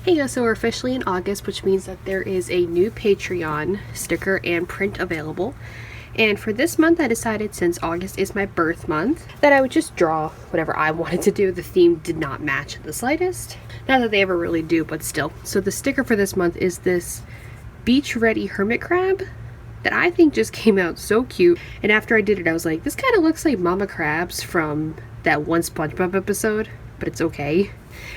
Hey guys, so we're officially in August, which means that there is a new Patreon sticker and print available. And for this month, I decided, since August is my birth month, that I would just draw whatever I wanted to do. The theme did not match in the slightest. Not that they ever really do, but still. So the sticker for this month is this beach ready hermit crab that I think just came out so cute. And after I did it, I was like, this kind of looks like Mama Crabs from that one SpongeBob episode, but it's okay.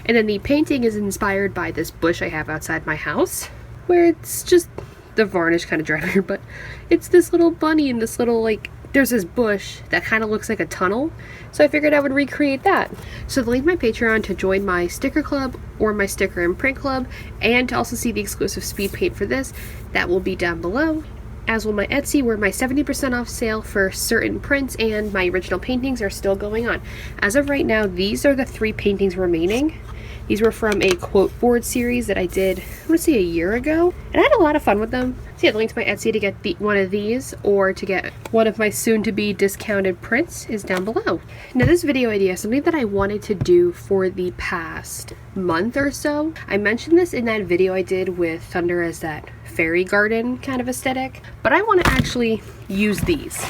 And then the painting is inspired by this bush I have outside my house, where it's just the varnish kind of dried here, but it's this little bunny and this little, like, there's this bush that kind of looks like a tunnel, so I figured I would recreate that. So the link to my Patreon to join my sticker club or my sticker and print club, and to also see the exclusive speed paint for this, that will be down below. As will my Etsy, where my 70% off sale for certain prints and my original paintings are still going on. As of right now, these are the 3 paintings remaining. These were from a quote board series that I did, I want to say a year ago, and I had a lot of fun with them. So yeah, the link to my Etsy to get one of these, or to get one of my soon-to-be discounted prints, is down below. Now this video idea is something that I wanted to do for the past month or so. I mentioned this in that video I did with Thunder as that fairy garden kind of aesthetic, but I want to actually use these.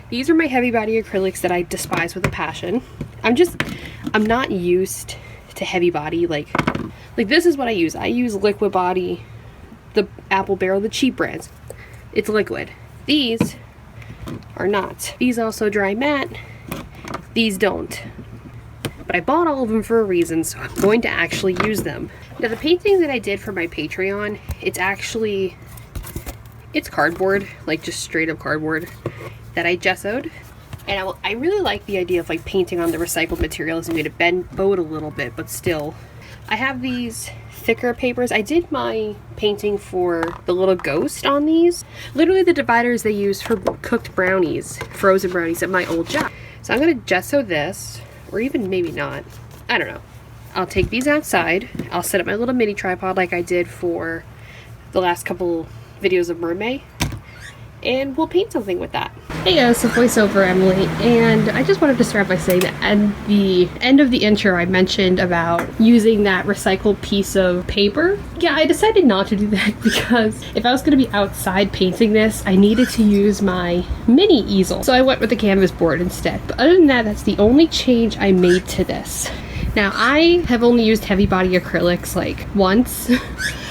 These are my heavy body acrylics that I despise with a passion. I'm not used to heavy body, like this is what I use. I use liquid body, the Apple Barrel, the cheap brands. It's liquid. These are not. These also dry matte. These don't. But I bought all of them for a reason, so I'm going to actually use them. Now the painting that I did for my Patreon, it's cardboard, like just straight up cardboard that I gessoed. And I really like the idea of like painting on the recycled materials and made it bowed a little bit, but still. I have these thicker papers. I did my painting for the little ghost on these. Literally the dividers they use for cooked brownies, frozen brownies at my old job. So I'm gonna gesso this, or even maybe not. I don't know. I'll take these outside. I'll set up my little mini tripod like I did for the last couple videos of Mermaid, and we'll paint something with that. Hey guys, so voiceover Emily, and I just wanted to start by saying that at the end of the intro I mentioned about using that recycled piece of paper. Yeah, I decided not to do that because if I was going to be outside painting this, I needed to use my mini easel. So I went with the canvas board instead. But other than that, that's the only change I made to this. Now, I have only used heavy body acrylics like once.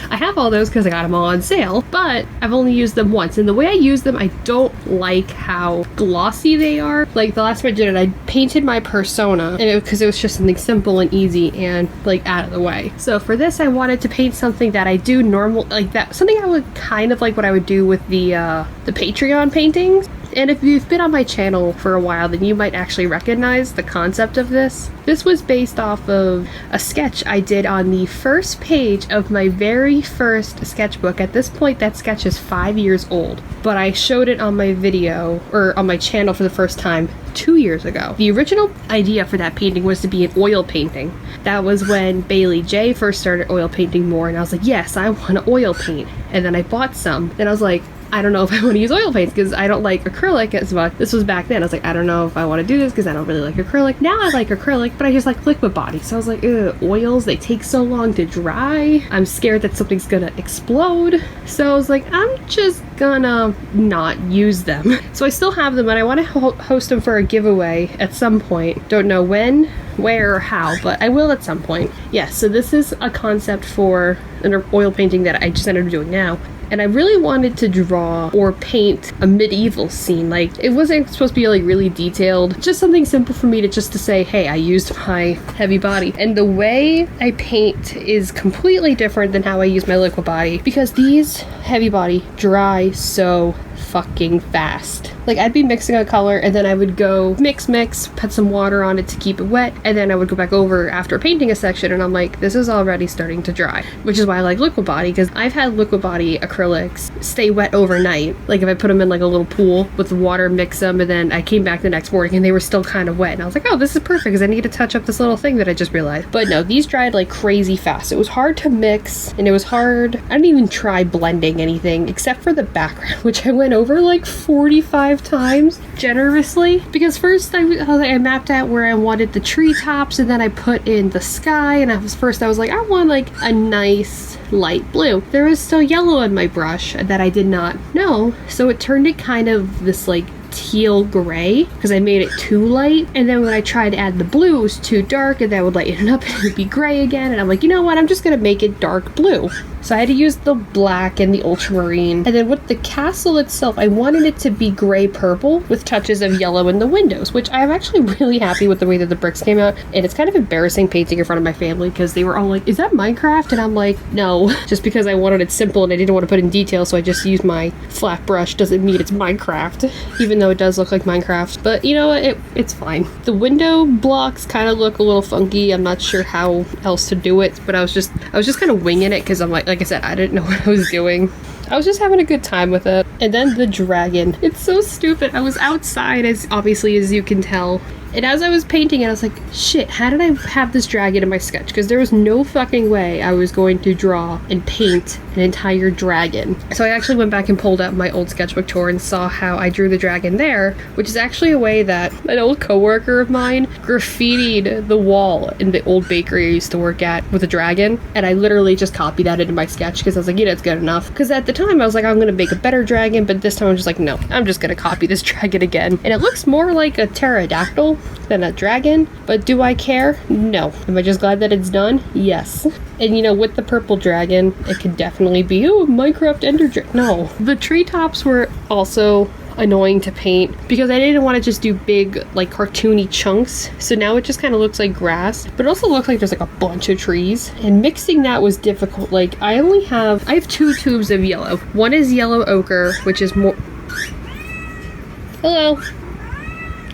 I have all those because I got them all on sale, but I've only used them once. And the way I use them, I don't like how glossy they are. Like the last time I did it, I painted my persona, and because it was just something simple and easy and like out of the way. So for this, I wanted to paint something that I do normal, like that, something I would kind of like what I would do with the Patreon paintings. And if you've been on my channel for a while, then you might actually recognize the concept of this. This was based off of a sketch I did on the first page of my very first sketchbook. At this point, that sketch is 5 years old, but I showed it on my video, or on my channel for the first time 2 years ago. The original idea for that painting was to be an oil painting. That was when Bailey J first started oil painting more, and I was like, yes, I want to oil paint. And then I bought some, and I was like, I don't know if I want to use oil paints because I don't like acrylic as much. This was back then. I was like, I don't know if I want to do this because I don't really like acrylic. Now I like acrylic, but I just like liquid body. So I was like, oils, they take so long to dry. I'm scared that something's gonna explode. So I was like, I'm just gonna not use them. So I still have them, and I want to host them for a giveaway at some point. Don't know when, where, or how, but I will at some point. Yes, so this is a concept for an oil painting that I just ended up doing now. And I really wanted to draw or paint a medieval scene. Like, it wasn't supposed to be like really detailed, just something simple for me to just to say, hey, I used my heavy body. And the way I paint is completely different than how I use my liquid body, because these heavy body dry so fucking fast. Like, I'd be mixing a color and then I would go mix, put some water on it to keep it wet, and then I would go back over after painting a section and I'm like, this is already starting to dry. Which is why I like liquid body, because I've had liquid body acrylics stay wet overnight. Like if I put them in like a little pool with the water, mix them, and then I came back the next morning and they were still kind of wet, and I was like, oh, this is perfect because I need to touch up this little thing that I just realized. But no, these dried like crazy fast. It was hard to mix, and it was hard. I didn't even try blending anything except for the background, which I went went over like 45 times generously, because first I mapped out where I wanted the treetops, and then I put in the sky, and I was like, I want like a nice light blue. There was still yellow in my brush that I did not know, so it turned it kind of this like teal gray because I made it too light, and then when I tried to add the blue, it was too dark, and that would lighten it up and it would be gray again, and I'm like, you know what, I'm just gonna make it dark blue. So I had to use the black and the ultramarine, and then with the castle itself, I wanted it to be gray purple with touches of yellow in the windows, which I'm actually really happy with the way that the bricks came out. And it's kind of embarrassing painting in front of my family because they were all like, is that Minecraft? And I'm like, no, just because I wanted it simple and I didn't want to put in detail, so I just used my flat brush doesn't mean it's Minecraft, even though it does look like Minecraft. But you know what, it's fine. The window blocks kind of look a little funky. I'm not sure how else to do it, but I was just kind of winging it because I'm like I said, I didn't know what I was doing. I was just having a good time with it. And then the dragon. It's so stupid. I was outside, as obviously as you can tell. And as I was painting it, I was like, shit, how did I have this dragon in my sketch? Because there was no fucking way I was going to draw and paint an entire dragon. So I actually went back and pulled out my old sketchbook tour and saw how I drew the dragon there, which is actually a way that an old coworker of mine graffitied the wall in the old bakery I used to work at with a dragon. And I literally just copied that into my sketch because I was like, you know, it's good enough. Because at the time I was like, I'm going to make a better dragon, but this time I'm just like, no, I'm just going to copy this dragon again. And it looks more like a pterodactyl than a dragon, but do I care? No. Am I just glad that it's done? Yes. And you know, with the purple dragon, it could definitely be, oh, Minecraft Ender Dragon. No. The treetops were also annoying to paint because I didn't want to just do big, like, cartoony chunks. So now it just kind of looks like grass, but it also looks like there's like a bunch of trees. And mixing that was difficult. Like, I have 2 tubes of yellow. One is yellow ochre, which is more... Hello.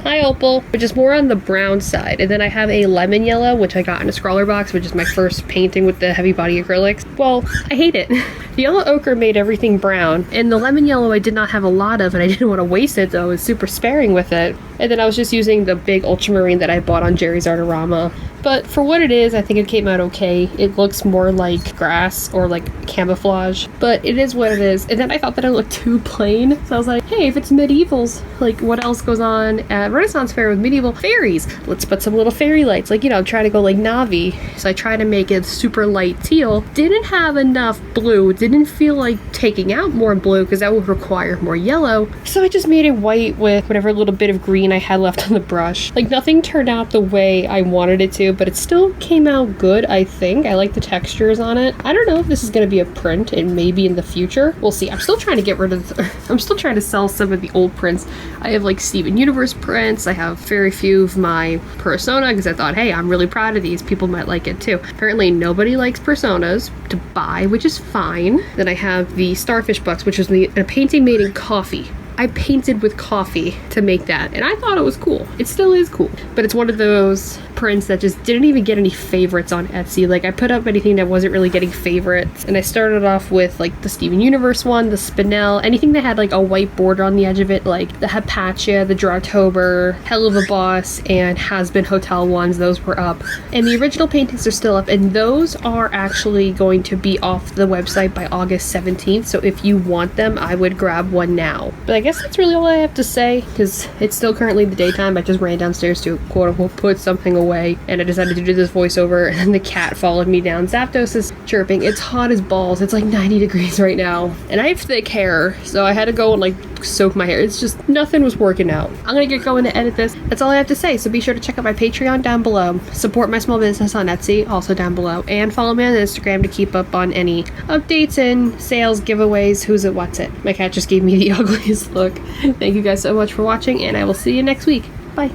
Hi, Opal, which is more on the brown side. And then I have a lemon yellow, which I got in a scrawler box, which is my first painting with the heavy body acrylics. Well, I hate it. The yellow ochre made everything brown, and the lemon yellow I did not have a lot of, and I didn't want to waste it, so I was super sparing with it. And then I was just using the big ultramarine that I bought on Jerry's Artorama. But for what it is, I think it came out okay. It looks more like grass or like camouflage, but it is what it is. And then I thought that it looked too plain, so I was like, hey, if it's medievals, like what else goes on at Renaissance Fair with medieval fairies? Let's put some little fairy lights. Like, you know, I'm trying to go like Navi. So I tried to make it super light teal. Didn't have enough blue. Didn't feel like taking out more blue because that would require more yellow. So I just made it white with whatever little bit of green I had left on the brush. Like, nothing turned out the way I wanted it to, but it still came out good, I think. I like the textures on it. I don't know if this is going to be a print, and maybe in the future. We'll see. I'm still trying to get rid of I'm still trying to sell some of the old prints. I have like Steven Universe prints. I have very few of my Persona because I thought, hey, I'm really proud of these. People might like it too. Apparently nobody likes Personas to buy, which is fine. Then I have the Starfish Bucks, which is a painting made in coffee. I painted with coffee to make that, and I thought it was cool. It still is cool, but it's one of those prints that just didn't even get any favorites on Etsy. Like, I put up anything that wasn't really getting favorites, and I started off with like the Steven Universe one, the Spinel, anything that had like a white border on the edge of it, like the Hypatia, the Drawtober, Hell of a Boss, and Has Been Hotel ones. Those were up, and the original paintings are still up, and those are actually going to be off the website by August 17th, so if you want them, I would grab one now. But I guess that's really all I have to say, because it's still currently the daytime. I just ran downstairs to quote-unquote put something away, and I decided to do this voiceover, and then the cat followed me down. Zapdos is chirping. It's hot as balls. It's like 90 degrees right now, and I have thick hair, so I had to go and like soak my hair. It's just, nothing was working out. I'm gonna get going to edit this. That's all I have to say, so be sure to check out my Patreon down below, support my small business on Etsy, also down below, and follow me on Instagram to keep up on any updates and sales, giveaways, who's it, what's it. My cat just gave me the ugliest look. Thank you guys so much for watching, and I will see you next week. Bye.